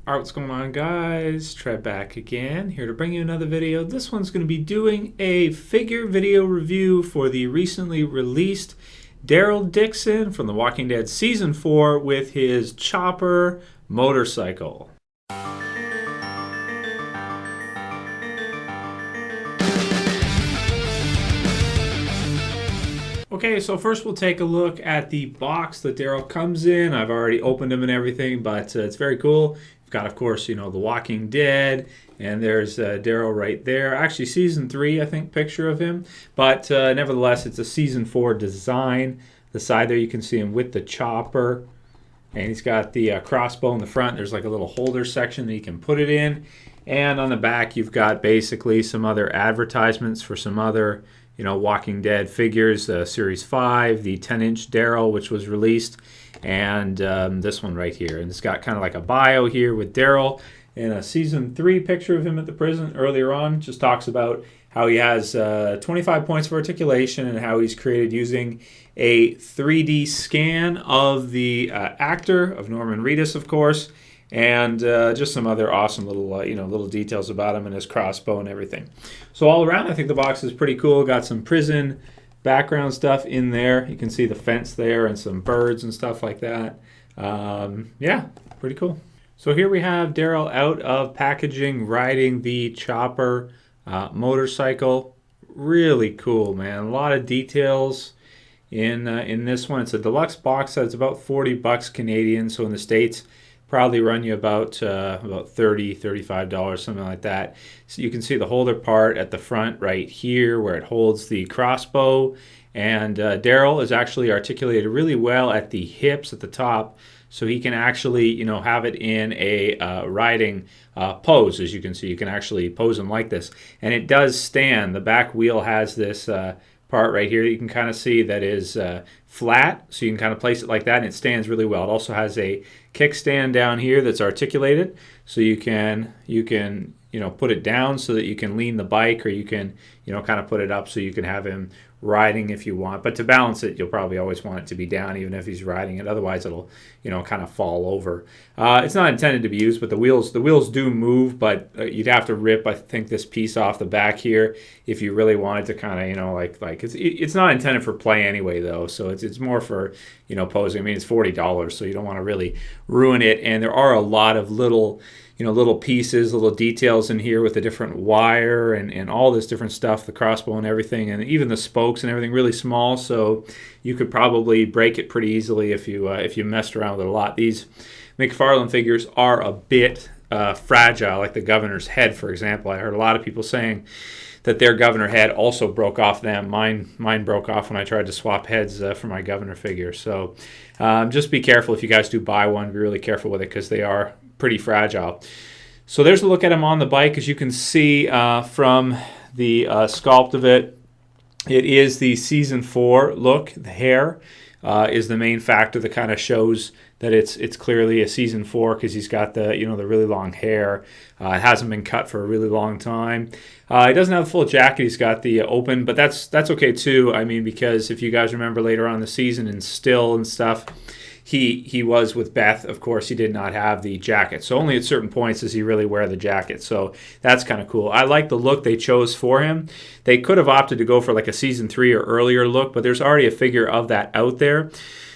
Alright, what's going on, guys? Trev back again, here to bring you another video. This one's going to be doing a figure video review for the recently released Daryl Dixon from The Walking Dead Season 4 with his chopper motorcycle. Okay, so first we'll take a look at the box that Daryl comes in. I've already opened him and everything, but it's very cool. You've got, of course, The Walking Dead, and there's Daryl right there. Actually, Season 3, I think, picture of him. But nevertheless, it's a Season 4 design. The side there, you can see him with the chopper. And he's got the crossbow in the front. There's like a little holder section that you can put it in. And on the back, you've got basically some other advertisements for some other Walking Dead figures, Series 5, the 10-inch Daryl, which was released, and this one right here. And it's got kind of like a bio here with Daryl, and a Season 3 picture of him at the prison earlier on. Just talks about how he has 25 points of articulation and how he's created using a 3D scan of the actor, of Norman Reedus, of course, and just some other awesome little little details about him and his crossbow and everything. So all around, I think the box is pretty cool. Got some prison background stuff in there. You can see the fence there and some birds and stuff like that. Yeah, pretty cool. So here we have Daryl out of packaging, riding the chopper motorcycle. Really cool, man. A lot of details in this one. It's a deluxe box set. It's about $40 Canadian. So in the States, probably run you about $30, $35, something like that. So you can see the holder part at the front right here where it holds the crossbow. And Daryl is actually articulated really well at the hips at the top, so he can actually have it in a riding pose. As you can see, you can actually pose him like this. And it does stand. The back wheel has this part right here that you can kind of see that is flat, so you can kind of place it like that and it stands really well. It also has a kickstand down here that's articulated, so you can put it down so that you can lean the bike, or you can kind of put it up so you can have him riding if you want. But to balance it, you'll probably always want it to be down even if he's riding it, otherwise it'll kind of fall over. It's not intended to be used, but the wheels do move, but you'd have to rip, I think, this piece off the back here if you really wanted to kind of like it's not intended for play anyway, though, so it's more for posing. I mean, it's $40, so you don't want to really ruin it. And there are a lot of little little pieces, little details in here with the different wire and all this different stuff, the crossbow and everything, and even the spokes and everything, really small, so you could probably break it pretty easily if you messed around with it a lot. These McFarlane figures are a bit fragile, like the governor's head, for example. I heard a lot of people saying that their governor head also broke off them. Mine broke off when I tried to swap heads for my governor figure. So just be careful if you guys do buy one. Be really careful with it because they are pretty fragile. So there's a look at him on the bike. As you can see from the sculpt of it, it is the Season 4 look. The hair is the main factor that kind of shows that it's clearly a Season 4 because he's got the the really long hair. It hasn't been cut for a really long time. He doesn't have the full jacket. He's got the open, but that's okay too. I mean, because if you guys remember later on in the season and Still and stuff, he was with Beth. Of course, he did not have the jacket. So only at certain points does he really wear the jacket. So that's kind of cool. I like the look they chose for him. They could have opted to go for like a Season 3 or earlier look, but there's already a figure of that out there.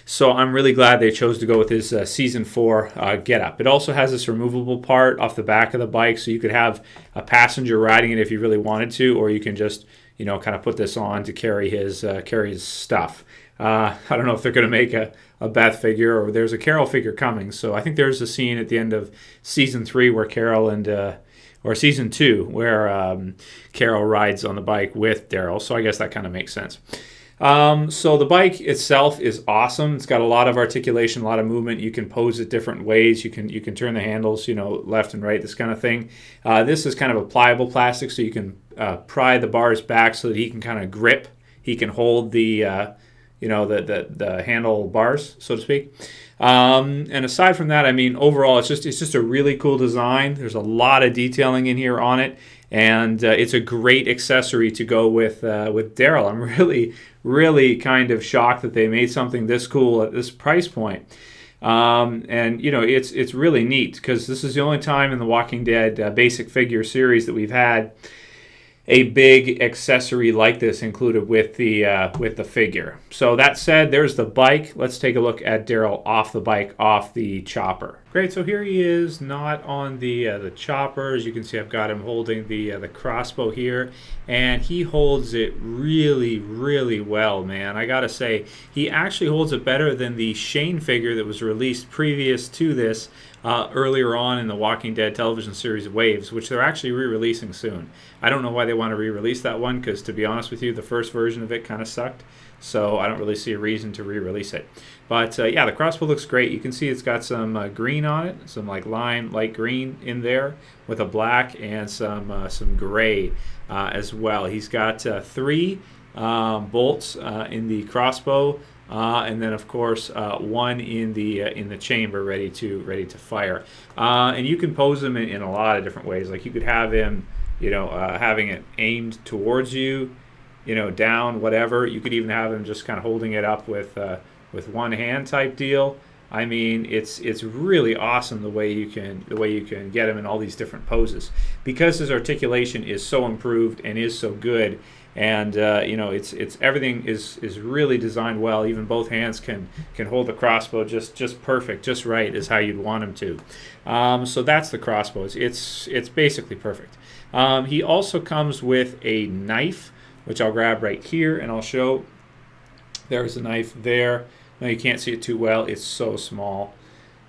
So I'm really glad they chose to go with his Season 4 getup. It also has this removable part off the back of the bike, so you could have a passenger riding it if you really wanted to, or you can just kind of put this on to carry his stuff. I don't know if they're going to make a Beth figure, or there's a Carol figure coming. So I think there's a scene at the end of Season 3 where Carol or Season 2 where Carol rides on the bike with Daryl. So I guess that kind of makes sense. So the bike itself is awesome. It's got a lot of articulation, a lot of movement. You can pose it different ways. You can turn the handles, left and right, this kind of thing. This is kind of a pliable plastic, so you can pry the bars back so that he can kind of grip. He can hold the the handle bars, so to speak. And aside from that, I mean, overall, it's just a really cool design. There's a lot of detailing in here on it, and it's a great accessory to go with Daryl. I'm really kind of shocked that they made something this cool at this price point. And it's really neat because this is the only time in the Walking Dead basic figure series that we've had a big accessory like this included with the figure. So that said, there's the bike. Let's take a look at Daryl off the bike, off the chopper. Great. So here he is, not on the chopper. As you can see, I've got him holding the crossbow here, and he holds it really, really well, man. I gotta say, he actually holds it better than the Shane figure that was released previous to this. Earlier on in the Walking Dead television series Waves, which they're actually re-releasing soon. I don't know why they want to re-release that one, because to be honest with you, the first version of it kind of sucked, so I don't really see a reason to re-release it. But yeah, the crossbow looks great. You can see it's got some green on it, some like light green in there with a black and some gray as well. He's got 3 bolts in the crossbow. And then, of course, 1 in the chamber, ready to fire. And you can pose him in a lot of different ways. Like you could have him, having it aimed towards you, down, whatever. You could even have him just kind of holding it up with one hand type deal. I mean, it's really awesome the way you can get him in all these different poses, because his articulation is so improved and is so good. And it's everything is really designed well. Even both hands can hold the crossbow just perfect, just right, is how you'd want him to. So that's the crossbow. It's basically perfect. He also comes with a knife, which I'll grab right here and I'll show. There's a knife there. Now you can't see it too well. It's so small.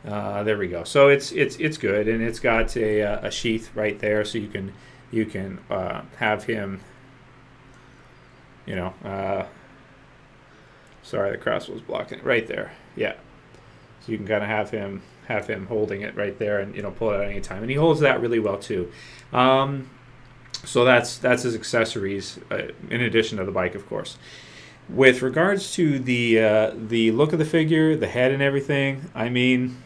There we go. So it's good, and it's got a sheath right there, so you can have him. Sorry, the crossbow's blocking it right there. Yeah, so you can kind of have him holding it right there, and pull it out any time. And he holds that really well too. So that's his accessories, in addition to the bike, of course. With regards to the look of the figure, the head and everything, I mean,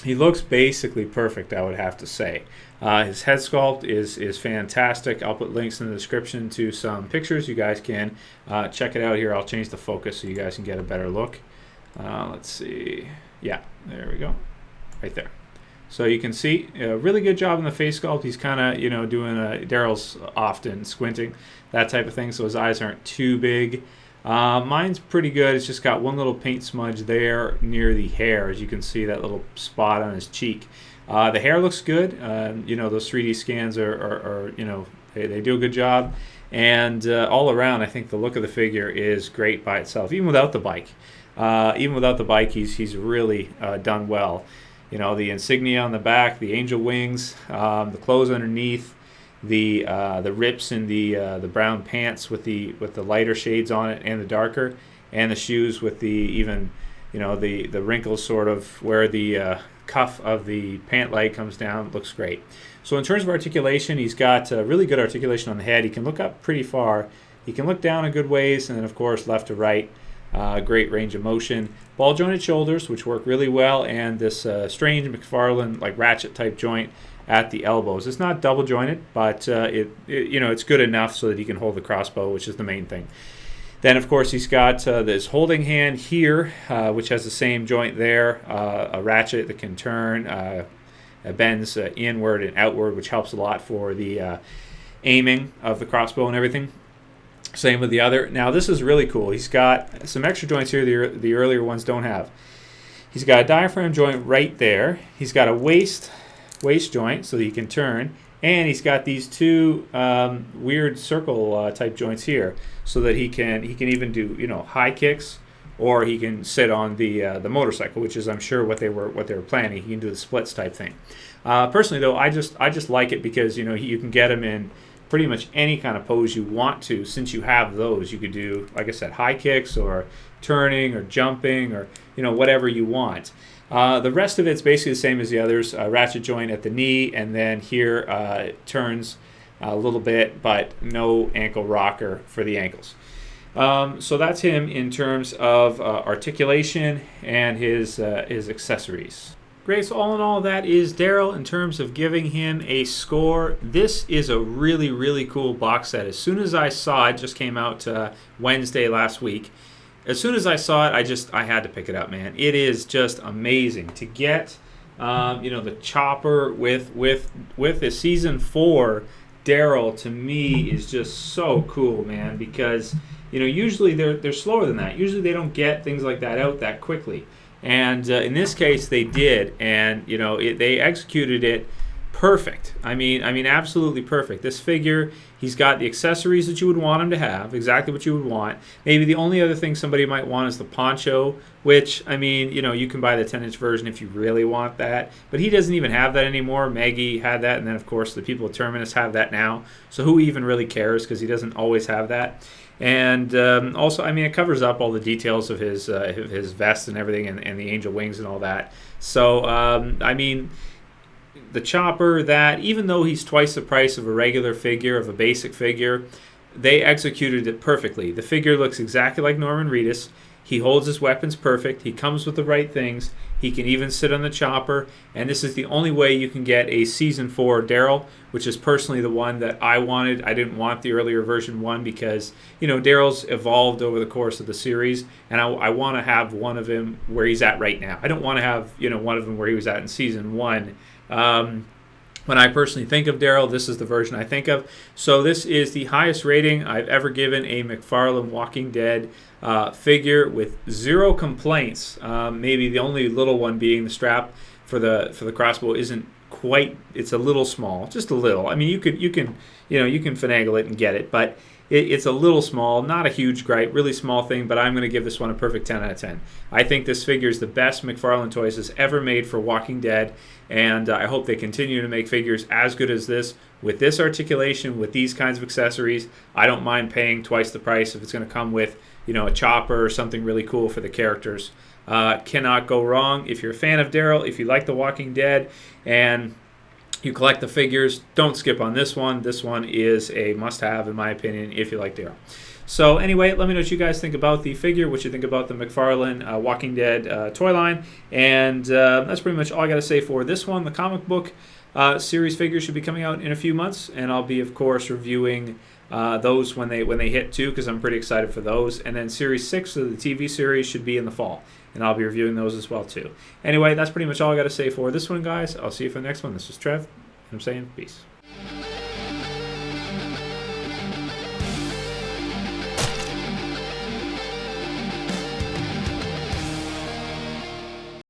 he looks basically perfect, I would have to say. His head sculpt is fantastic. I'll put links in the description to some pictures. You guys can check it out here. I'll change the focus so you guys can get a better look. Let's see. Yeah, there we go. Right there. So you can see a really good job in the face sculpt. He's kind of, doing Daryl's often squinting, that type of thing, so his eyes aren't too big. Mine's pretty good. It's just got one little paint smudge there near the hair. As you can see, that little spot on his cheek. The hair looks good. Those 3D scans are they do a good job. And all around, I think the look of the figure is great by itself, even without the bike. He's really done well. The insignia on the back, the angel wings, the clothes underneath, the rips in the brown pants with the lighter shades on it and the darker, and the shoes with the wrinkles sort of where the cuff of the pant leg comes down. Looks great. So in terms of articulation, he's got really good articulation on the head. He can look up pretty far. He can look down a good ways, and then of course left to right. Great range of motion. Ball jointed shoulders, which work really well, and this strange McFarlane like ratchet type joint at the elbows. It's not double jointed, but it's good enough so that he can hold the crossbow, which is the main thing. Then, of course, he's got this holding hand here, which has the same joint there, a ratchet that can turn, bends inward and outward, which helps a lot for the aiming of the crossbow and everything. Same with the other. Now, this is really cool. He's got some extra joints here the earlier ones don't have. He's got a diaphragm joint right there. He's got a waist joint so that he can turn. And he's got these 2 weird circle type joints here, so that he can even do high kicks, or he can sit on the motorcycle, which is I'm sure what they were planning. He can do the splits type thing. Personally though, I just like it because you can get him in pretty much any kind of pose you want to. Since you have those, you could do, like I said, high kicks or turning or jumping or whatever you want. The rest of it's basically the same as the others. Ratchet joint at the knee, and then here it turns a little bit, but no ankle rocker for the ankles. So that's him in terms of articulation and his accessories. Great, so all in all, that is Daryl in terms of giving him a score. This is a really, really cool box set. As soon as I saw it, just came out Wednesday last week, as soon as I saw it, I had to pick it up, man. It is just amazing to get, the chopper with a season 4 Daryl. To me, is just so cool, man. Because usually they're slower than that. Usually they don't get things like that out that quickly. And in this case, they did, and they executed it perfect. I mean, absolutely perfect. This figure, he's got the accessories that you would want him to have, exactly what you would want. Maybe the only other thing somebody might want is the poncho, which, you can buy the 10-inch version if you really want that. But he doesn't even have that anymore. Maggie had that, and then, of course, the people at Terminus have that now. So who even really cares, because he doesn't always have that. And also, it covers up all the details of his vest and everything, and the angel wings and all that. So, the chopper, that even though he's twice the price of a regular figure, of a basic figure, they executed it perfectly. The figure looks exactly like Norman Reedus. He holds his weapons perfect. He comes with the right things. He can even sit on the chopper. And this is the only way you can get a Season 4 Daryl, which is personally the one that I wanted. I didn't want the earlier version 1 because, Daryl's evolved over the course of the series. And I want to have one of him where he's at right now. I don't want to have, one of them where he was at in Season 1. When I personally think of Daryl, this is the version I think of. So this is the highest rating I've ever given a McFarlane Walking Dead figure, with 0 complaints. Maybe the only little one being the strap for the crossbow isn't quite. It's a little small, just a little. You can finagle it and get it, but it's a little small, not a huge gripe, really small thing, but I'm going to give this one a perfect 10 out of 10. I think this figure is the best McFarlane Toys has ever made for Walking Dead, and I hope they continue to make figures as good as this, with this articulation, with these kinds of accessories. I don't mind paying twice the price if it's going to come with, a chopper or something really cool for the characters. Cannot go wrong. If you're a fan of Daryl, if you like The Walking Dead, and you collect the figures, don't skip on this one. This one is a must-have, in my opinion, if you like Daryl. So anyway, let me know what you guys think about the figure, what you think about the McFarlane Walking Dead toy line. And that's pretty much all I got to say for this one. The comic book series figures should be coming out in a few months, and I'll be, of course, reviewing those when they hit too, because I'm pretty excited for those. And then Series 6 of the TV series should be in the fall, and I'll be reviewing those as well too. Anyway, that's pretty much all I got to say for this one, guys. I'll see you for the next one. This is Trev, and I'm saying peace.